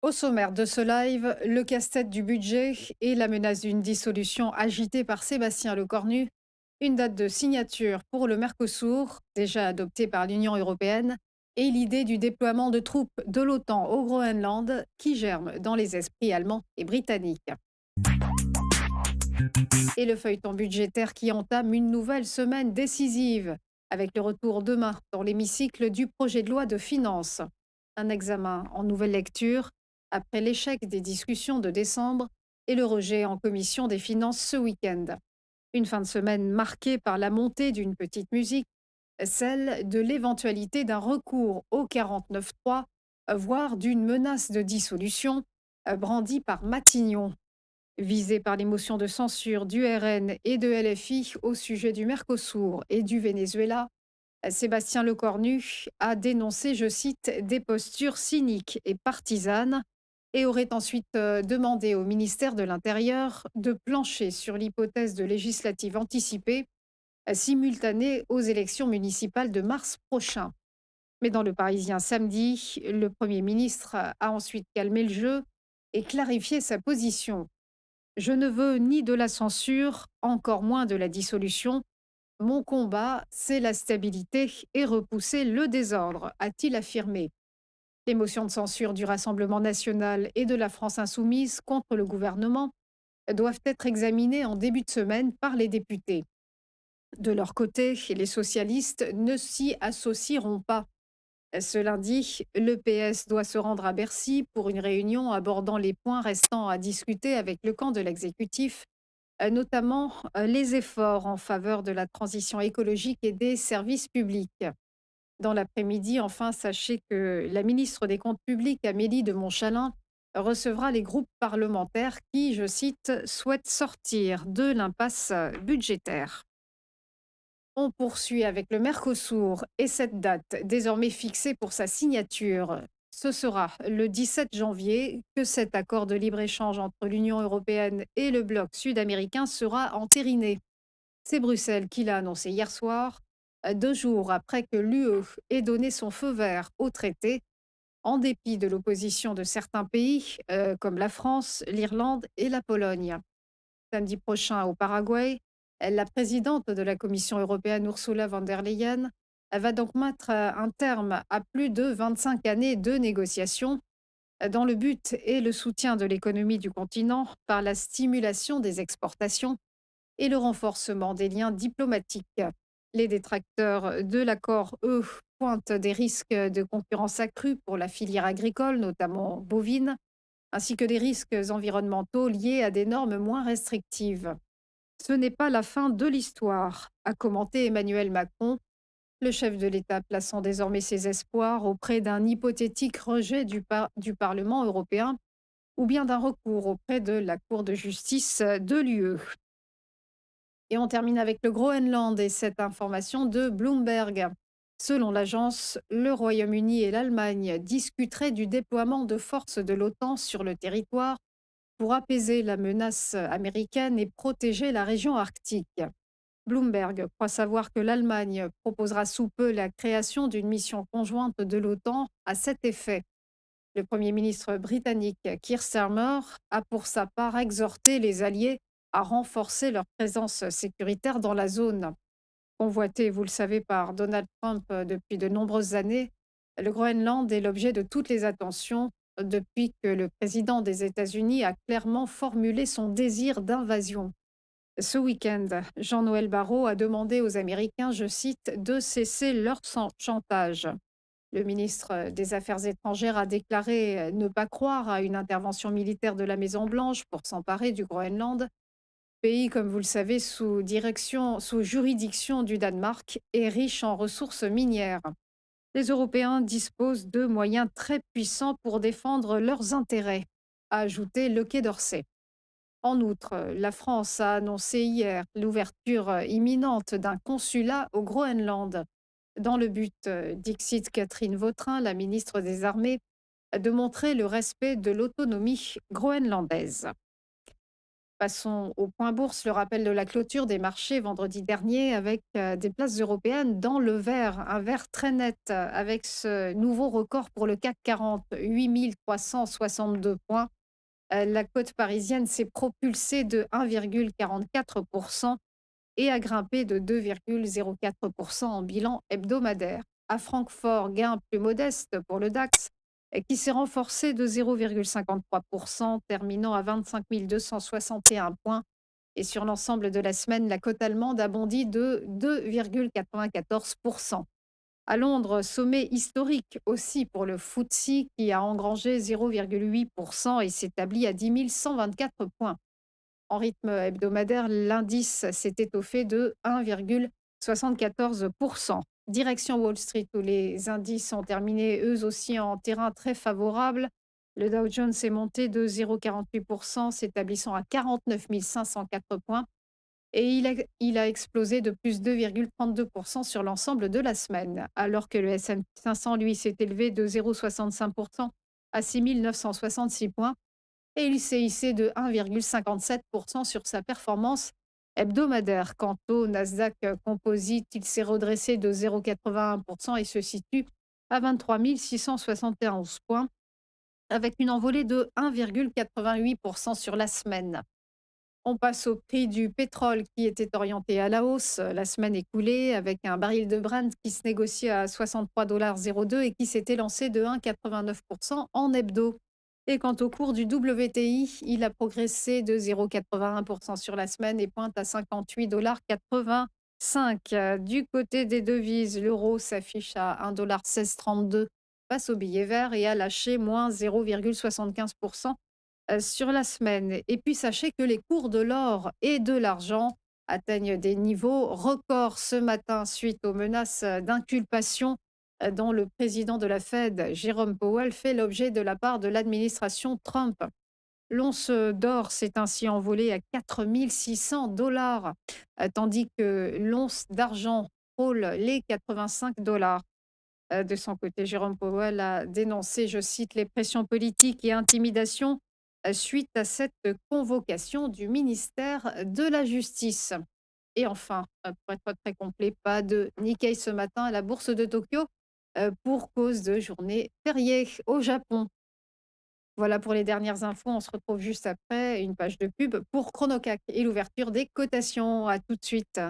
Au sommaire de ce live, le casse-tête du budget et la menace d'une dissolution agitée par Sébastien Lecornu, une date de signature pour le Mercosur, déjà adoptée par l'Union européenne, et l'idée du déploiement de troupes de l'OTAN au Groenland qui germe dans les esprits allemands et britanniques. Et le feuilleton budgétaire qui entame une nouvelle semaine décisive, avec le retour demain dans l'hémicycle du projet de loi de finances. Un examen en nouvelle lecture, après l'échec des discussions de décembre et le rejet en commission des finances ce week-end. Une fin de semaine marquée par la montée d'une petite musique, celle de l'éventualité d'un recours au 49.3, voire d'une menace de dissolution brandie par Matignon. Visé par les motions de censure du RN et de LFI au sujet du Mercosur et du Venezuela, Sébastien Lecornu a dénoncé, je cite, des postures cyniques et partisanes et aurait ensuite demandé au ministère de l'Intérieur de plancher sur l'hypothèse de législative anticipée simultanée aux élections municipales de mars prochain. Mais dans le Parisien samedi, le Premier ministre a ensuite calmé le jeu et clarifié sa position. Je ne veux ni de la censure, encore moins de la dissolution. Mon combat, c'est la stabilité et repousser le désordre, a-t-il affirmé. Les motions de censure du Rassemblement national et de la France insoumise contre le gouvernement doivent être examinées en début de semaine par les députés. De leur côté, les socialistes ne s'y associeront pas. Ce lundi, le PS doit se rendre à Bercy pour une réunion abordant les points restant à discuter avec le camp de l'exécutif, notamment les efforts en faveur de la transition écologique et des services publics. Dans l'après-midi, enfin, sachez que la ministre des Comptes publics, Amélie de Montchalin, recevra les groupes parlementaires qui, je cite, souhaitent sortir de l'impasse budgétaire. On poursuit avec le Mercosur et cette date désormais fixée pour sa signature. Ce sera le 17 janvier que cet accord de libre-échange entre l'Union européenne et le bloc sud-américain sera entériné. C'est Bruxelles qui l'a annoncé hier soir, 2 jours après que l'UE ait donné son feu vert au traité, en dépit de l'opposition de certains pays comme la France, l'Irlande et la Pologne. Samedi prochain au Paraguay, la présidente de la Commission européenne, Ursula von der Leyen, elle va donc mettre un terme à plus de 25 années de négociations dans le but et le soutien de l'économie du continent par la stimulation des exportations et le renforcement des liens diplomatiques. Les détracteurs de l'accord, eux, pointent des risques de concurrence accrue pour la filière agricole, notamment bovine, ainsi que des risques environnementaux liés à des normes moins restrictives. Ce n'est pas la fin de l'histoire, a commenté Emmanuel Macron, le chef de l'État plaçant désormais ses espoirs auprès d'un hypothétique rejet du Parlement européen ou bien d'un recours auprès de la Cour de justice de l'UE. Et on termine avec le Groenland et cette information de Bloomberg. Selon l'agence, le Royaume-Uni et l'Allemagne discuteraient du déploiement de forces de l'OTAN sur le territoire pour apaiser la menace américaine et protéger la région arctique. Bloomberg croit savoir que l'Allemagne proposera sous peu la création d'une mission conjointe de l'OTAN à cet effet. Le Premier ministre britannique Keir Starmer a pour sa part exhorté les Alliés à renforcer leur présence sécuritaire dans la zone. Convoité, vous le savez, par Donald Trump depuis de nombreuses années, le Groenland est l'objet de toutes les attentions depuis que le président des États-Unis a clairement formulé son désir d'invasion. Ce week-end, Jean-Noël Barrot a demandé aux Américains, je cite, de cesser leur chantage. Le ministre des Affaires étrangères a déclaré ne pas croire à une intervention militaire de la Maison-Blanche pour s'emparer du Groenland, pays, comme vous le savez, sous juridiction du Danemark et riche en ressources minières. Les Européens disposent de moyens très puissants pour défendre leurs intérêts, a ajouté le Quai d'Orsay. En outre, la France a annoncé hier l'ouverture imminente d'un consulat au Groenland, dans le but, dixit Catherine Vautrin, la ministre des Armées, de montrer le respect de l'autonomie groenlandaise. Passons au point bourse, le rappel de la clôture des marchés vendredi dernier avec des places européennes dans le vert, un vert très net avec ce nouveau record pour le CAC 40, 8 362 points. La cote parisienne s'est propulsée de 1,44% et a grimpé de 2,04% en bilan hebdomadaire. À Francfort, gain plus modeste pour le DAX qui s'est renforcé de 0,53%, terminant à 25 261 points. Et sur l'ensemble de la semaine, la cote allemande a bondi de 2,94%. À Londres, sommet historique aussi pour le FTSE qui a engrangé 0,8% et s'établit à 10 124 points. En rythme hebdomadaire, l'indice s'est étoffé de 1,74%. Direction Wall Street, où les indices ont terminé eux aussi en terrain très favorable. Le Dow Jones est monté de 0,48%, s'établissant à 49 504 points. Et il a explosé de plus 2,32% sur l'ensemble de la semaine, alors que le S&P 500, lui, s'est élevé de 0,65% à 6 966 points et il s'est hissé de 1,57% sur sa performance hebdomadaire. Quant au Nasdaq Composite, il s'est redressé de 0,81% et se situe à 23 671 points, avec une envolée de 1,88% sur la semaine. On passe au prix du pétrole qui était orienté à la hausse la semaine écoulée avec un baril de Brent qui se négocie à 63,02 et qui s'était lancé de 1,89% en hebdo. Et quant au cours du WTI, il a progressé de 0,81% sur la semaine et pointe à 58,85 $. Du côté des devises, l'euro s'affiche à 1,1632 $ face au billet vert et a lâché moins 0,75% sur la semaine. Et puis sachez que les cours de l'or et de l'argent atteignent des niveaux records ce matin suite aux menaces d'inculpation dont le président de la Fed, Jérôme Powell, fait l'objet de la part de l'administration Trump. L'once d'or s'est ainsi envolée à 4 600 $, tandis que l'once d'argent frôle les 85 $. De son côté, Jérôme Powell a dénoncé, je cite, les pressions politiques et intimidations suite à cette convocation du ministère de la Justice. Et enfin, pour être très complet, pas de Nikkei ce matin à la bourse de Tokyo pour cause de journée fériée au Japon. Voilà pour les dernières infos. On se retrouve juste après une page de pub pour Chronocac et l'ouverture des cotations. À tout de suite.